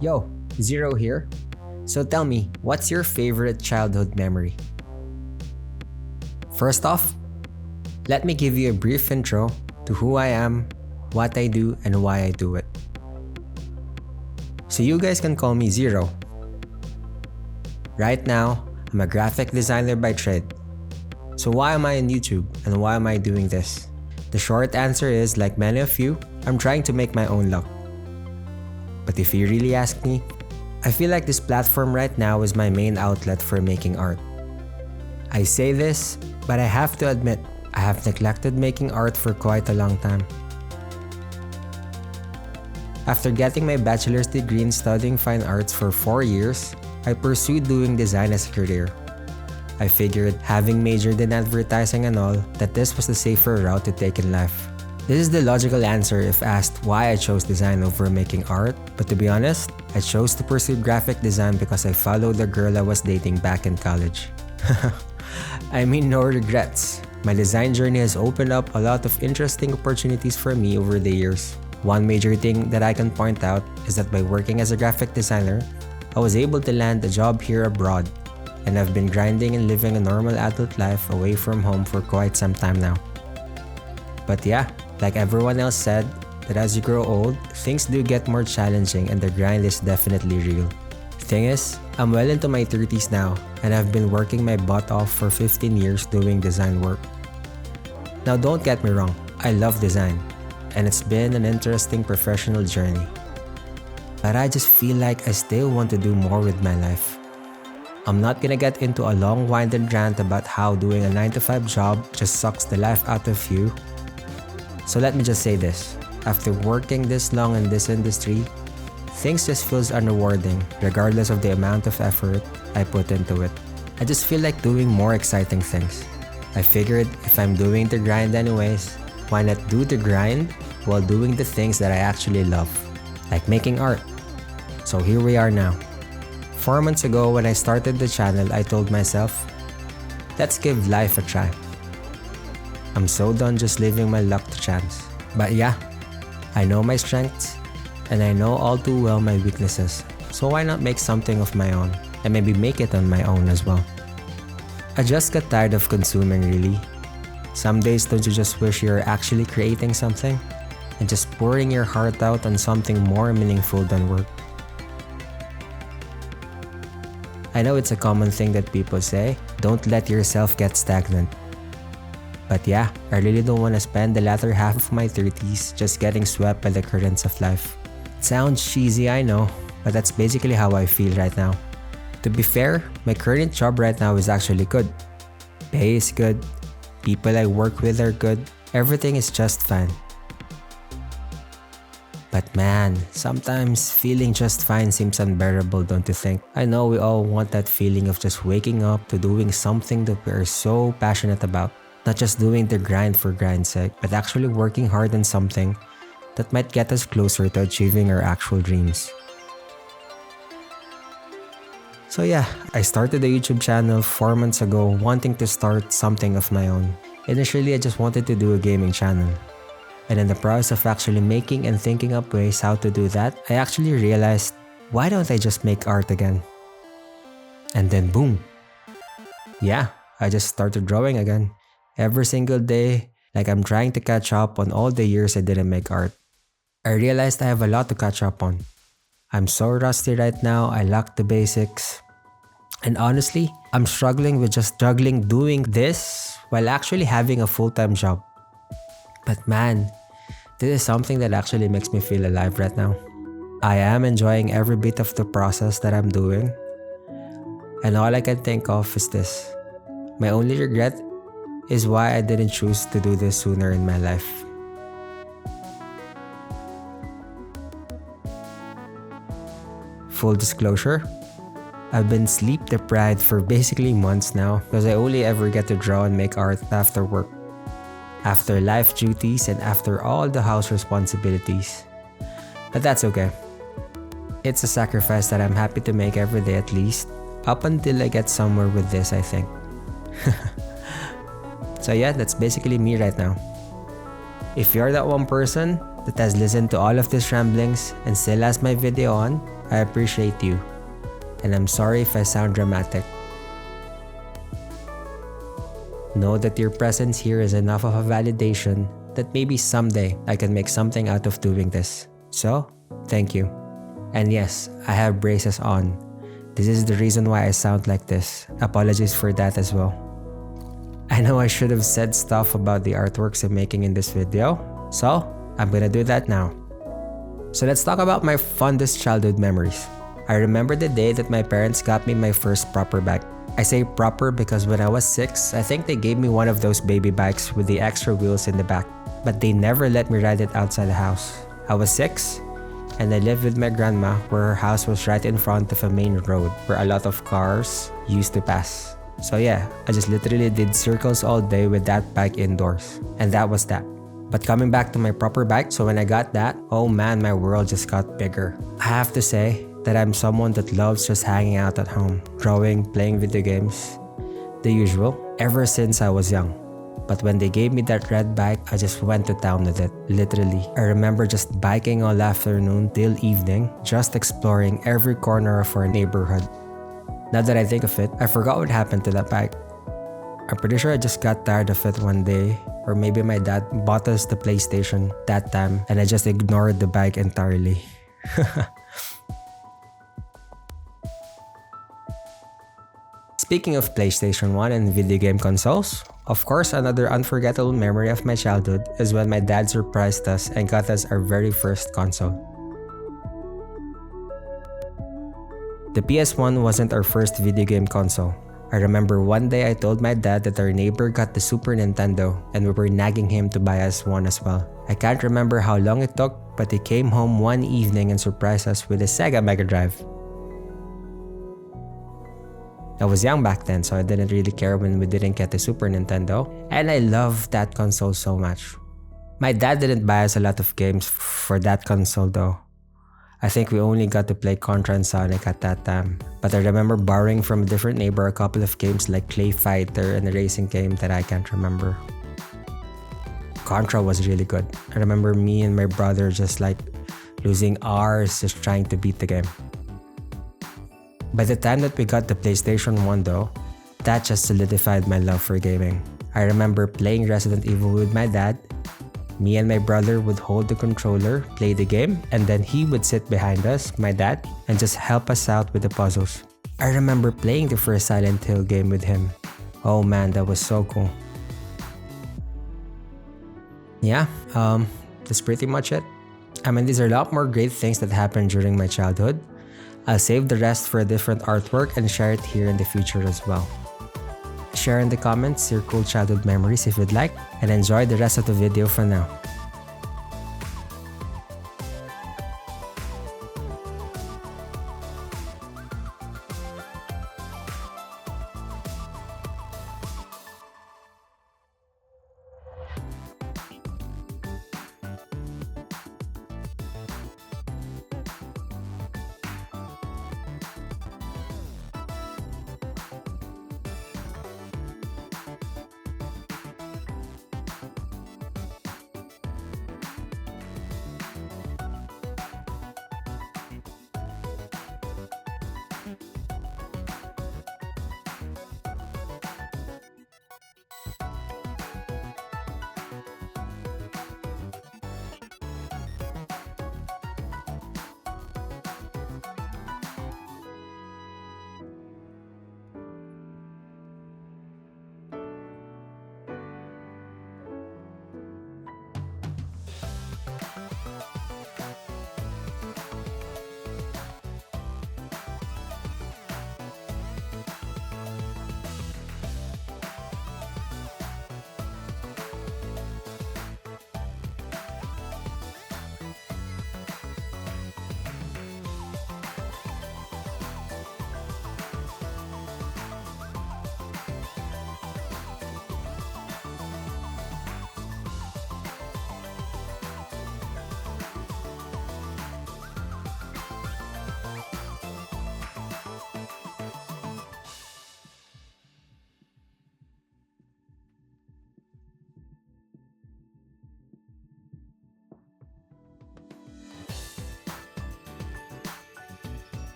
Yo, Zero here. So tell me, what's your favorite childhood memory? First off, let me give you a brief intro to who I am, what I do, and why I do it. So you guys can call me Zero. Right now, I'm a graphic designer by trade. So why am I on YouTube and why am I doing this? The short answer is, like many of you, I'm trying to make my own luck. But if you really ask me, I feel like this platform right now is my main outlet for making art. I say this, but I have to admit, I have neglected making art for quite a long time. After getting my bachelor's degree in studying fine arts for 4 years, I pursued doing design as a career. I figured, having majored in advertising and all, that this was the safer route to take in life. This is the logical answer if asked why I chose design over making art, but to be honest, I chose to pursue graphic design because I followed the girl I was dating back in college. I mean, no regrets. My design journey has opened up a lot of interesting opportunities for me over the years. One major thing that I can point out is that by working as a graphic designer, I was able to land a job here abroad, and I've been grinding and living a normal adult life away from home for quite some time now. But yeah, like everyone else said, that as you grow old, things do get more challenging and the grind is definitely real. Thing is, I'm well into my 30s now, and I've been working my butt off for 15 years doing design work. Now don't get me wrong, I love design, and it's been an interesting professional journey. But I just feel like I still want to do more with my life. I'm not gonna get into a long-winded rant about how doing a 9-to-5 job just sucks the life out of you. So let me just say this, after working this long in this industry, things just feels unrewarding regardless of the amount of effort I put into it. I just feel like doing more exciting things. I figured if I'm doing the grind anyways, why not do the grind while doing the things that I actually love, like making art. So here we are now. 4 months ago when I started the channel, I told myself, let's give life a try. I'm so done just leaving my luck to chance. But yeah, I know my strengths, and I know all too well my weaknesses, so why not make something of my own, and maybe make it on my own as well. I just got tired of consuming really. Some days don't you just wish you're actually creating something, and just pouring your heart out on something more meaningful than work. I know it's a common thing that people say, don't let yourself get stagnant. But yeah, I really don't want to spend the latter half of my 30s just getting swept by the currents of life. It sounds cheesy, I know, but that's basically how I feel right now. To be fair, my current job right now is actually good. Pay is good, people I work with are good, everything is just fine. But man, sometimes feeling just fine seems unbearable, don't you think? I know we all want that feeling of just waking up to doing something that we are so passionate about. Not just doing the grind for grind's sake, but actually working hard on something that might get us closer to achieving our actual dreams. So yeah, I started a YouTube channel 4 months ago wanting to start something of my own. Initially, I just wanted to do a gaming channel. And in the process of actually making and thinking up ways how to do that, I actually realized, why don't I just make art again? And then boom. Yeah, I just started drawing again. Every single day, like I'm trying to catch up on all the years I didn't make art. I realized I have a lot to catch up on. I'm so rusty right now, I lack the basics. And honestly, I'm struggling with just juggling doing this while actually having a full-time job. But man, this is something that actually makes me feel alive right now. I am enjoying every bit of the process that I'm doing. And all I can think of is this. My only regret is why I didn't choose to do this sooner in my life. Full disclosure, I've been sleep deprived for basically months now because I only ever get to draw and make art after work, after life duties, and after all the house responsibilities. But that's okay. It's a sacrifice that I'm happy to make every day at least, up until I get somewhere with this, I think. So yeah, that's basically me right now. If you're that one person that has listened to all of these ramblings and still has my video on, I appreciate you. And I'm sorry if I sound dramatic. Know that your presence here is enough of a validation that maybe someday I can make something out of doing this. So, thank you. And yes, I have braces on. This is the reason why I sound like this. Apologies for that as well. I know I should have said stuff about the artworks I'm making in this video, so I'm gonna do that now. So let's talk about my fondest childhood memories. I remember the day that my parents got me my first proper bike. I say proper because when I was 6, I think they gave me one of those baby bikes with the extra wheels in the back, but they never let me ride it outside the house. I was 6, and I lived with my grandma where her house was right in front of a main road where a lot of cars used to pass. So yeah, I just literally did circles all day with that bike indoors. And that was that. But coming back to my proper bike, so when I got that, oh man, my world just got bigger. I have to say that I'm someone that loves just hanging out at home, drawing, playing video games, the usual, ever since I was young. But when they gave me that red bike, I just went to town with it, literally. I remember just biking all afternoon till evening, just exploring every corner of our neighborhood. Now that I think of it, I forgot what happened to that bike. I'm pretty sure I just got tired of it one day, or maybe my dad bought us the PlayStation that time and I just ignored the bike entirely. Speaking of PlayStation 1 and video game consoles, of course, another unforgettable memory of my childhood is when my dad surprised us and got us our very first console. The PS1 wasn't our first video game console. I remember one day I told my dad that our neighbor got the Super Nintendo and we were nagging him to buy us one as well. I can't remember how long it took, but he came home one evening and surprised us with a Sega Mega Drive. I was young back then, so I didn't really care when we didn't get the Super Nintendo, and I loved that console so much. My dad didn't buy us a lot of games for that console though. I think we only got to play Contra and Sonic at that time, but I remember borrowing from a different neighbor a couple of games like Clay Fighter and a racing game that I can't remember. Contra was really good. I remember me and my brother just like losing hours just trying to beat the game. By the time that we got the PlayStation 1 though, that just solidified my love for gaming. I remember playing Resident Evil with my dad. Me and my brother would hold the controller, play the game, and then he would sit behind us, my dad, and just help us out with the puzzles. I remember playing the first Silent Hill game with him. Oh man, that was so cool. Yeah, that's pretty much it. I mean, these are a lot more great things that happened during my childhood. I'll save the rest for a different artwork and share it here in the future as well. Share in the comments your cool childhood memories if you'd like, and enjoy the rest of the video for now.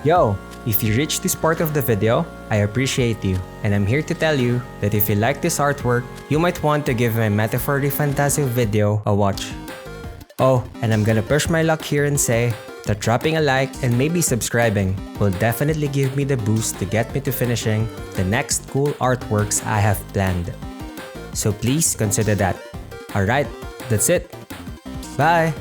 Yo, if you reached this part of the video, I appreciate you, and I'm here to tell you that if you like this artwork, you might want to give my Metaphor de Fantasio video a watch. Oh, and I'm gonna push my luck here and say that dropping a like and maybe subscribing will definitely give me the boost to get me to finishing the next cool artworks I have planned. So please consider that. Alright, that's it. Bye!